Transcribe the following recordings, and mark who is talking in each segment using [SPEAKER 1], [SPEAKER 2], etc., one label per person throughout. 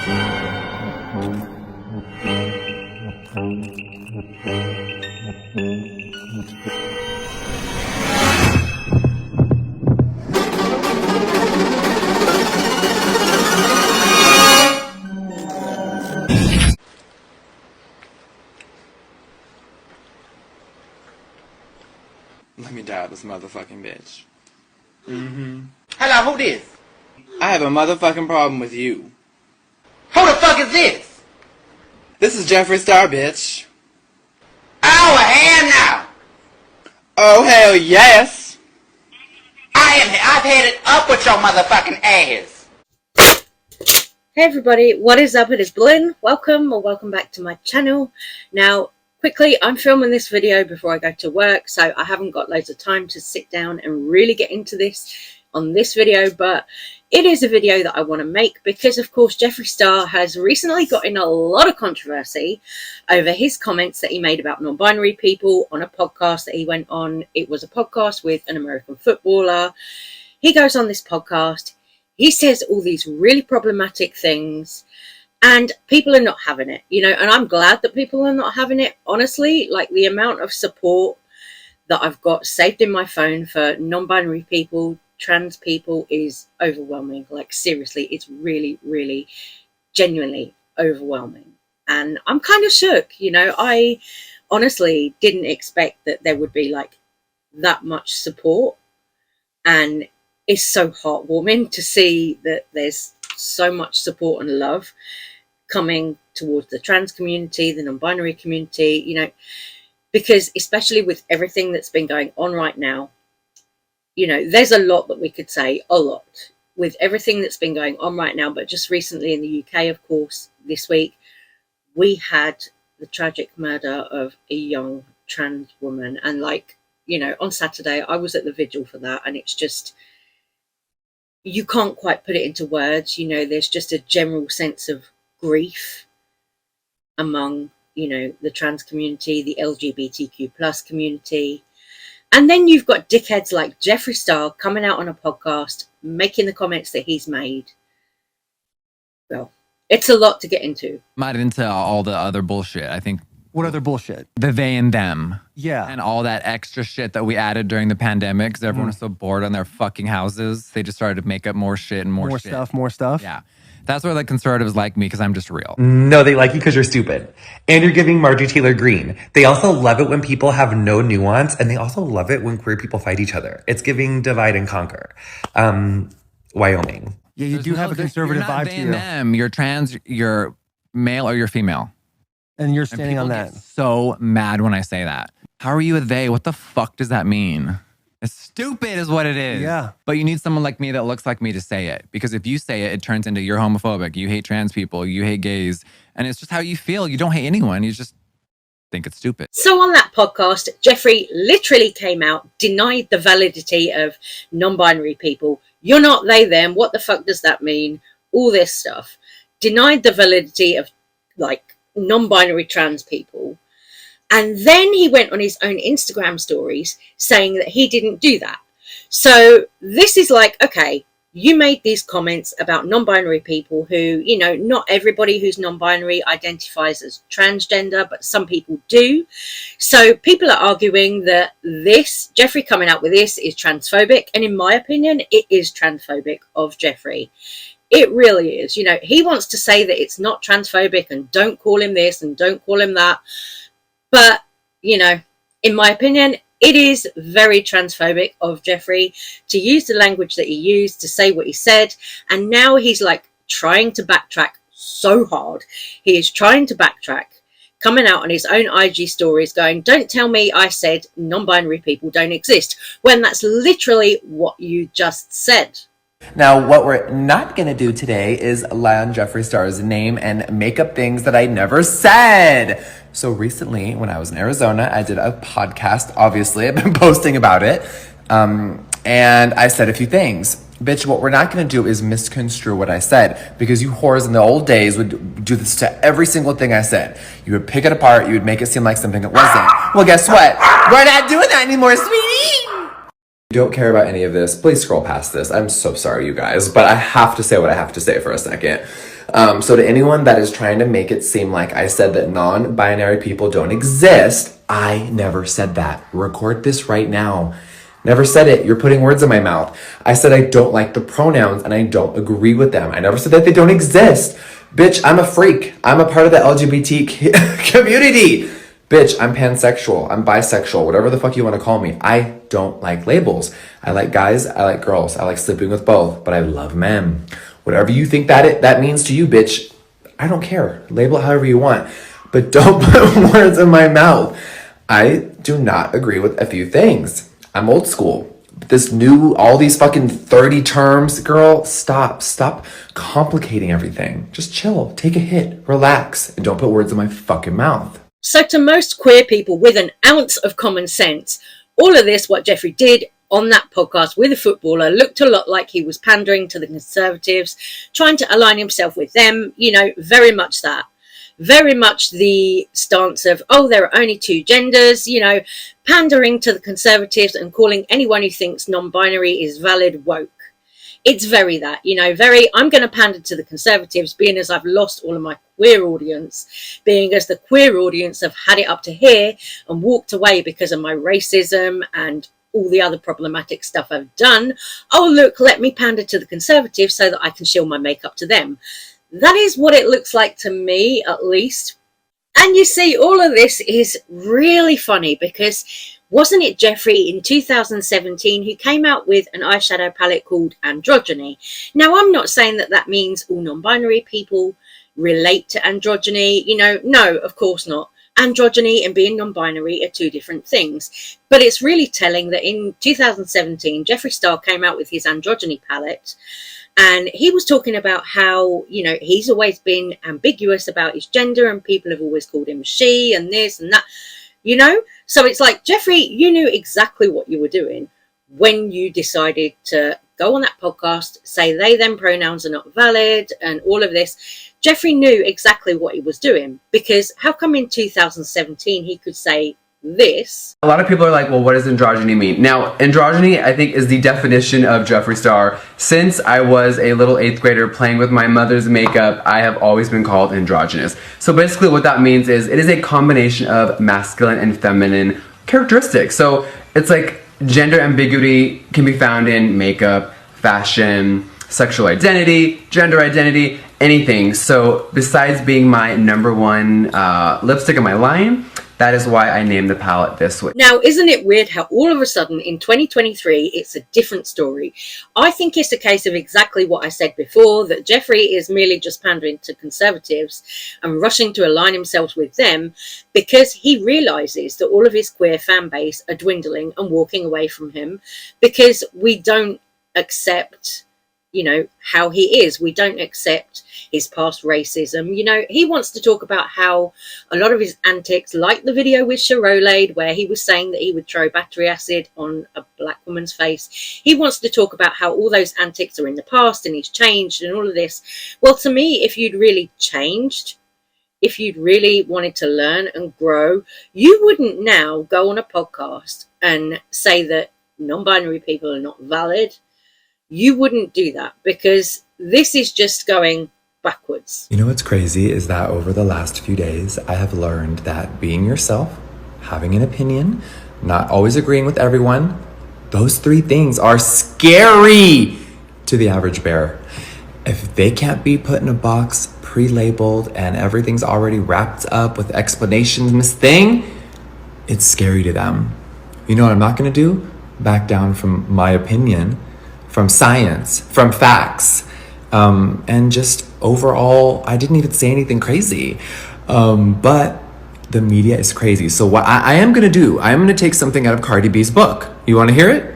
[SPEAKER 1] Let me dial this motherfucking bitch.
[SPEAKER 2] Hello, who this?
[SPEAKER 1] I have a motherfucking problem with you.
[SPEAKER 2] Who the fuck is this?
[SPEAKER 1] This is Jeffree Star, bitch.
[SPEAKER 2] Oh, hell no!
[SPEAKER 1] Oh, hell yes!
[SPEAKER 2] I've headed up with your motherfucking ass.
[SPEAKER 3] Hey everybody, what is up? It is Blynn. Welcome back to my channel. Now, quickly, I'm filming this video before I go to work, so I haven't got loads of time to sit down and really get into this on this video, but it is a video that I want to make because, of course, Jeffree Star has recently got in a lot of controversy over his comments that he made about non-binary people on a podcast that he went on. It was a podcast with an American footballer. He goes on this podcast, he says all these really problematic things, and people are not having it, you know, and I'm glad that people are not having it. Honestly, like the amount of support that I've got saved in my phone for non-binary people, trans people is overwhelming. Like seriously, it's really, really genuinely overwhelming. And I'm kind of shook, you know. I honestly didn't expect that there would be like that much support, and it's so heartwarming to see that there's so much support and love coming towards the trans community, the non-binary community, you know, because especially with everything that's been going on right now, you know, there's a lot that we could say, a lot, with everything that's been going on right now. But just recently in the UK, of course, this week, we had the tragic murder of a young trans woman. And like, you know, on Saturday, I was at the vigil for that. And it's just, you can't quite put it into words. You know, there's just a general sense of grief among, you know, the trans community, the LGBTQ plus community. And then you've got dickheads like Jeffree Star coming out on a podcast, making the comments that he's made. Well, it's a lot to get into.
[SPEAKER 4] Not into all the other bullshit. I think.
[SPEAKER 5] What other bullshit?
[SPEAKER 4] The they and them.
[SPEAKER 5] Yeah.
[SPEAKER 4] And all that extra shit that we added during the pandemic because everyone was so bored on their fucking houses. They just started to make up more shit and more shit.
[SPEAKER 5] More stuff.
[SPEAKER 4] Yeah. That's where the conservatives like me because I'm just real.
[SPEAKER 6] No, they like you because you're stupid. And you're giving Marjorie Taylor Greene. They also love it when people have no nuance, and they also love it when queer people fight each other. It's giving divide and conquer. Wyoming.
[SPEAKER 5] Yeah, you do have a conservative vibe to you.
[SPEAKER 4] Them. You're trans, you're male, or you're female.
[SPEAKER 5] And you're standing on that.
[SPEAKER 4] Get so mad when I say that. How are you a they? What the fuck does that mean? It's stupid is what it is.
[SPEAKER 5] Yeah.
[SPEAKER 4] But you need someone like me that looks like me to say it. Because if you say it, it turns into you're homophobic. You hate trans people. You hate gays. And it's just how you feel. You don't hate anyone. You just think it's stupid.
[SPEAKER 3] So on that podcast, Jeffree literally came out, denied the validity of non-binary people. You're not they, them. What the fuck does that mean? All this stuff. Denied the validity of like non-binary trans people. And then he went on his own Instagram stories saying that he didn't do that. So this is like, okay, you made these comments about non-binary people who, you know, not everybody who's non-binary identifies as transgender, but some people do. So people are arguing that this, Jeffree coming out with this is transphobic. And in my opinion, it is transphobic of Jeffree. It really is. You know, he wants to say that it's not transphobic and don't call him this and don't call him that. But, you know, in my opinion, it is very transphobic of Jeffree to use the language that he used, to say what he said. And now he's like trying to backtrack so hard. He is trying to backtrack, coming out on his own IG stories going, don't tell me I said non-binary people don't exist, when that's literally what you just said.
[SPEAKER 6] Now, what we're not going to do today is lie on Jeffree Star's name and make up things that I never said. So recently, when I was in Arizona, I did a podcast. Obviously, I've been posting about it. And I said a few things. Bitch, what we're not going to do is misconstrue what I said, because you whores in the old days would do this to every single thing I said. You would pick it apart. You would make it seem like something it wasn't. Well, guess what? We're not doing that anymore, sweetie. If you don't care about any of this, please scroll past this. I'm so sorry, you guys, but I have to say what I have to say for a second. So to anyone that is trying to make it seem like I said that non-binary people don't exist, I never said that. Record this right now. Never said it. You're putting words in my mouth. I said I don't like the pronouns and I don't agree with them. I never said that they don't exist. Bitch, I'm a freak. I'm a part of the LGBT community. Bitch, I'm pansexual. I'm bisexual. Whatever the fuck you want to call me. I don't like labels. I like guys. I like girls. I like sleeping with both. But I love men. Whatever you think that means to you, bitch, I don't care. Label it however you want. But don't put words in my mouth. I do not agree with a few things. I'm old school. All these fucking 30 terms, girl, stop complicating everything. Just chill, take a hit, relax, and don't put words in my fucking mouth.
[SPEAKER 3] So to most queer people with an ounce of common sense, all of this, what Jeffree did on that podcast with a footballer, looked a lot like he was pandering to the Conservatives, trying to align himself with them, very much that. Very much the stance of, there are only two genders, pandering to the Conservatives and calling anyone who thinks non-binary is valid woke. It's very that, I'm going to pander to the Conservatives, being as I've lost all of my queer audience, being as the queer audience have had it up to here and walked away because of my racism and all the other problematic stuff I've done. Oh, look, let me pander to the Conservatives so that I can shield my makeup to them. That is what it looks like to me, at least. And you see, all of this is really funny because wasn't it Jeffree in 2017 who came out with an eyeshadow palette called Androgyny? Now, I'm not saying that means all non-binary people relate to androgyny. No, of course not. Androgyny and being non-binary are two different things. But it's really telling that in 2017, Jeffree Star came out with his Androgyny palette. And he was talking about how, he's always been ambiguous about his gender and people have always called him she and this and that, So it's like, Jeffree, you knew exactly what you were doing when you decided to go on that podcast, say they, them pronouns are not valid and all of this. Jeffree knew exactly what he was doing, because how come in 2017 he could say this?
[SPEAKER 7] A lot of people are like, well, what does androgyny mean? Now, androgyny, I think, is the definition of Jeffree Star. Since I was a little 8th grader playing with my mother's makeup, I have always been called androgynous. So basically what that means is it is a combination of masculine and feminine characteristics. So it's like gender ambiguity can be found in makeup, fashion, sexual identity, gender identity, anything. So besides being my #1 lipstick in my line, that is why I named the palette this way.
[SPEAKER 3] Now, isn't it weird how all of a sudden in 2023, it's a different story? I think it's a case of exactly what I said before, that Jeffree is merely just pandering to Conservatives and rushing to align himself with them because he realizes that all of his queer fan base are dwindling and walking away from him because we don't accept, how he is. We don't accept his past racism. He wants to talk about how a lot of his antics, like the video with Sherolade, where he was saying that he would throw battery acid on a black woman's face. He wants to talk about how all those antics are in the past and he's changed and all of this. Well, to me, if you'd really changed, if you'd really wanted to learn and grow, you wouldn't now go on a podcast and say that non-binary people are not valid. You wouldn't do that, because this is just going backwards.
[SPEAKER 6] You know what's crazy is that over the last few days, I have learned that being yourself, having an opinion, not always agreeing with everyone, those 3 things are scary to the average bear. If they can't be put in a box, pre-labeled, and everything's already wrapped up with explanations and this thing, it's scary to them. You know what I'm not gonna do? Back down from my opinion, from science, from facts, and just overall, I didn't even say anything crazy, but the media is crazy. So what I am gonna do, I am gonna take something out of Cardi B's book. You wanna hear it?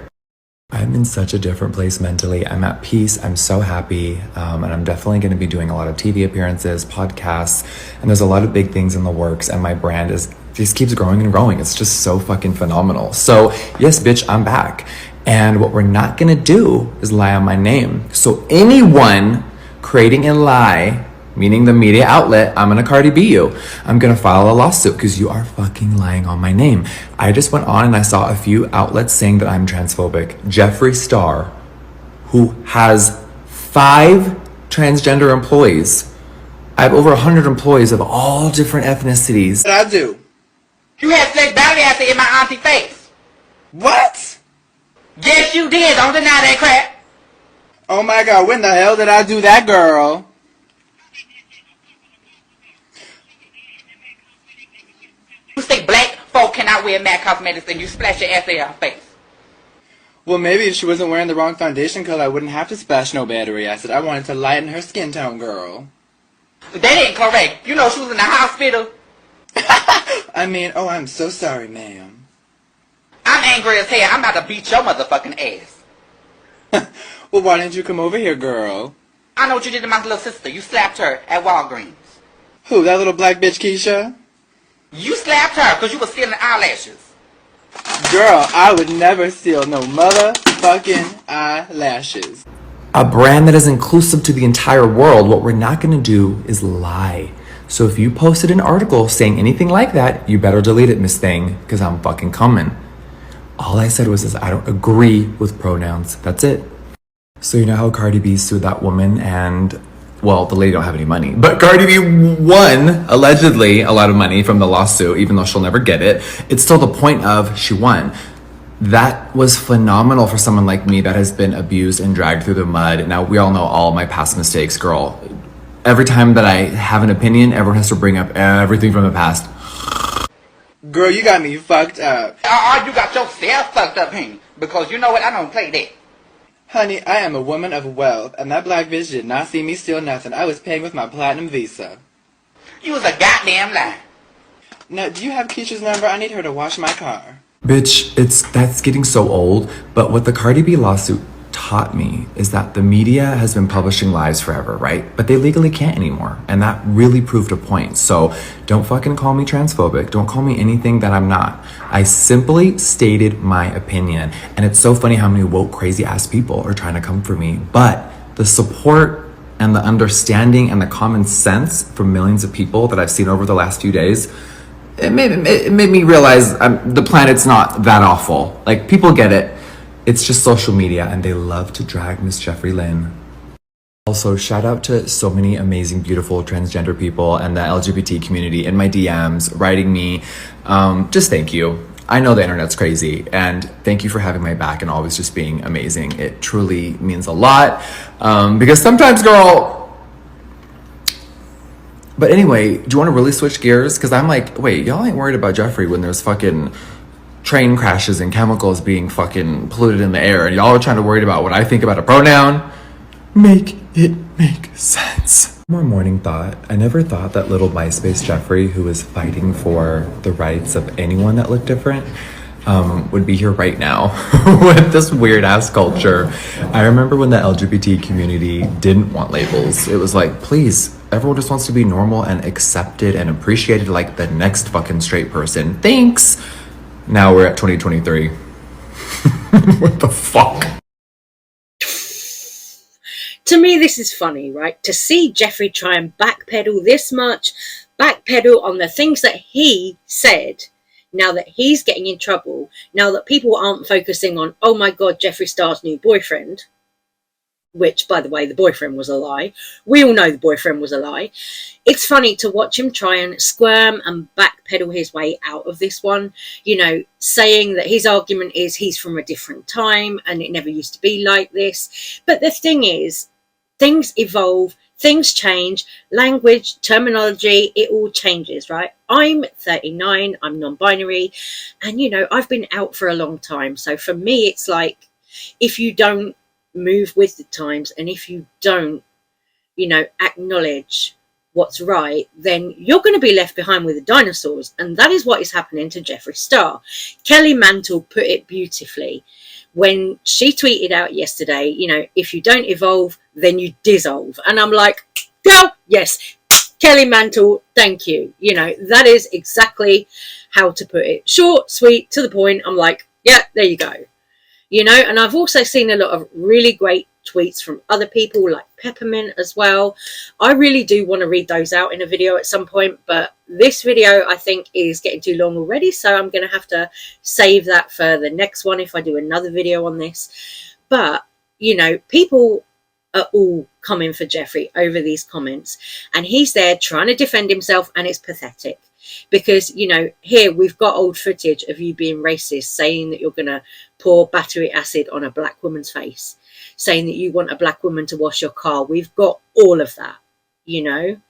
[SPEAKER 6] I'm in such a different place mentally. I'm at peace. I'm so happy. And I'm definitely going to be doing a lot of TV appearances, podcasts, and there's a lot of big things in the works. And my brand just keeps growing and growing. It's just so fucking phenomenal. So yes, bitch, I'm back. And what we're not going to do is lie on my name. So anyone creating a lie, meaning the media outlet, I'm gonna Cardi B you. I'm gonna file a lawsuit because you are fucking lying on my name. I just went on and I saw a few outlets saying that I'm transphobic. Jeffree Star, who has 5 transgender employees, I have over 100 employees of all different ethnicities.
[SPEAKER 1] What I do?
[SPEAKER 2] You had sex battery acid in my auntie face.
[SPEAKER 1] What?
[SPEAKER 2] Yes, you did. Don't deny that crap.
[SPEAKER 1] Oh my god, when the hell did I do that, girl?
[SPEAKER 2] You say black folk cannot wear MAC cosmetics and you splash your acid in her face.
[SPEAKER 1] Well, maybe if she wasn't wearing the wrong foundation color, I wouldn't have to splash no battery acid. I wanted to lighten her skin tone, girl.
[SPEAKER 2] That ain't correct. You know she was in the hospital.
[SPEAKER 1] I mean, oh, I'm so sorry, ma'am.
[SPEAKER 2] I'm angry as hell. I'm about to beat your motherfucking ass.
[SPEAKER 1] Well, why didn't you come over here, girl?
[SPEAKER 2] I know what you did to my little sister. You slapped her at Walgreens.
[SPEAKER 1] Who, that little black bitch Keisha?
[SPEAKER 2] You slapped her because you were stealing eyelashes.
[SPEAKER 1] Girl, I would never steal no motherfucking eyelashes.
[SPEAKER 6] A brand that is inclusive to the entire world, what we're not going to do is lie. So if you posted an article saying anything like that, you better delete it, Miss Thing, because I'm fucking coming. All I said was I don't agree with pronouns. That's it. So you know how Cardi B sued that woman and, well, the lady don't have any money. But Cardi B won, allegedly, a lot of money from the lawsuit, even though she'll never get it. It's still the point of she won. That was phenomenal for someone like me that has been abused and dragged through the mud. Now, we all know all my past mistakes, girl. Every time that I have an opinion, everyone has to bring up everything from the past.
[SPEAKER 1] Girl, you got me fucked up.
[SPEAKER 2] You got yourself fucked up, honey. Because you know what? I don't play that.
[SPEAKER 1] Honey, I am a woman of wealth, and that black bitch did not see me steal nothing. I was paying with my platinum visa.
[SPEAKER 2] You was a goddamn lie.
[SPEAKER 1] Now, do you have Keisha's number? I need her to wash my car.
[SPEAKER 6] Bitch, that's getting so old. But what the Cardi B lawsuit taught me is that the media has been publishing lies forever, right? But they legally can't anymore. And that really proved a point. So don't fucking call me transphobic. Don't call me anything that I'm not. I simply stated my opinion. And it's so funny how many woke, crazy ass people are trying to come for me. But the support and the understanding and the common sense from millions of people that I've seen over the last few days, it made me realize the planet's not that awful. Like, people get it. It's just social media, and they love to drag Miss Jeffree Lynn. Also, shout out to so many amazing, beautiful transgender people and the LGBT community in my DMs, writing me. Just thank you. I know the internet's crazy, and thank you for having my back and always just being amazing. It truly means a lot, because sometimes, girl... But anyway, do you want to really switch gears? Because I'm like, wait, y'all ain't worried about Jeffree when there's fucking train crashes and chemicals being fucking polluted in the air, and y'all are trying to worry about what I think about a pronoun. Make it make sense. More morning thought. I never thought that little MySpace Jeffree, who was fighting for the rights of anyone that looked different, would be here right now with this weird ass culture. I remember when the LGBT community didn't want labels. It was like, please, everyone just wants to be normal and accepted and appreciated like the next fucking straight person. Thanks. Now we're at 2023. What the fuck?
[SPEAKER 3] To me, this is funny, right? To see Jeffree try and backpedal this much, backpedal on the things that he said, now that he's getting in trouble, now that people aren't focusing on, oh my God, Jeffree Star's new boyfriend, which, by the way, the boyfriend was a lie. We all know the boyfriend was a lie. It's funny to watch him try and squirm and backpedal his way out of this one, you know, saying that his argument is he's from a different time and it never used to be like this. But the thing is, things evolve, things change, language, terminology, it all changes, right? I'm 39, I'm non-binary, and, you know, I've been out for a long time. So for me, it's like, if you don't move with the times and if you don't, you know, acknowledge what's right, then you're going to be left behind with the dinosaurs. And that is what is happening to Jeffree Star. Kelly Mantle put it beautifully when she tweeted out yesterday, you know, if you don't evolve, then you dissolve. And I'm like, girl, yes, Kelly Mantle, thank you. You know, that is exactly how to put it. Short, sweet, to the point. I'm like, yeah, there you go. You know, and I've also seen a lot of really great tweets from other people like Peppermint as well. I really do want to read those out in a video at some point, but this video I think is getting too long already, so I'm going to have to save that for the next one if I do another video on this. But, you know, people are all coming for Jeffree over these comments, and he's there trying to defend himself, and it's pathetic. Because, you know, here we've got old footage of you being racist, saying that you're going to pour battery acid on a black woman's face, saying that you want a black woman to wash your car. We've got all of that, you know.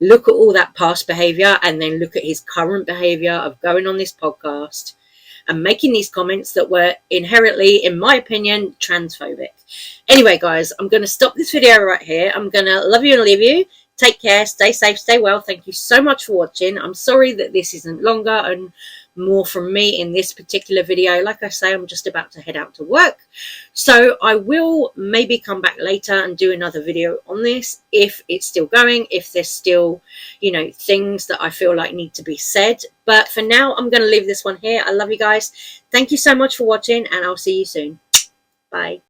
[SPEAKER 3] Look at all that past behaviour, and then look at his current behaviour of going on this podcast and making these comments that were inherently, in my opinion, transphobic. Anyway, guys, I'm going to stop this video right here. I'm going to love you and leave you. Take care, stay safe, stay well. Thank you so much for watching. I'm sorry that this isn't longer and more from me in this particular video. Like I say, I'm just about to head out to work. So I will maybe come back later and do another video on this if it's still going, if there's still, you know, things that I feel like need to be said. But for now, I'm going to leave this one here. I love you guys. Thank you so much for watching, and I'll see you soon. Bye.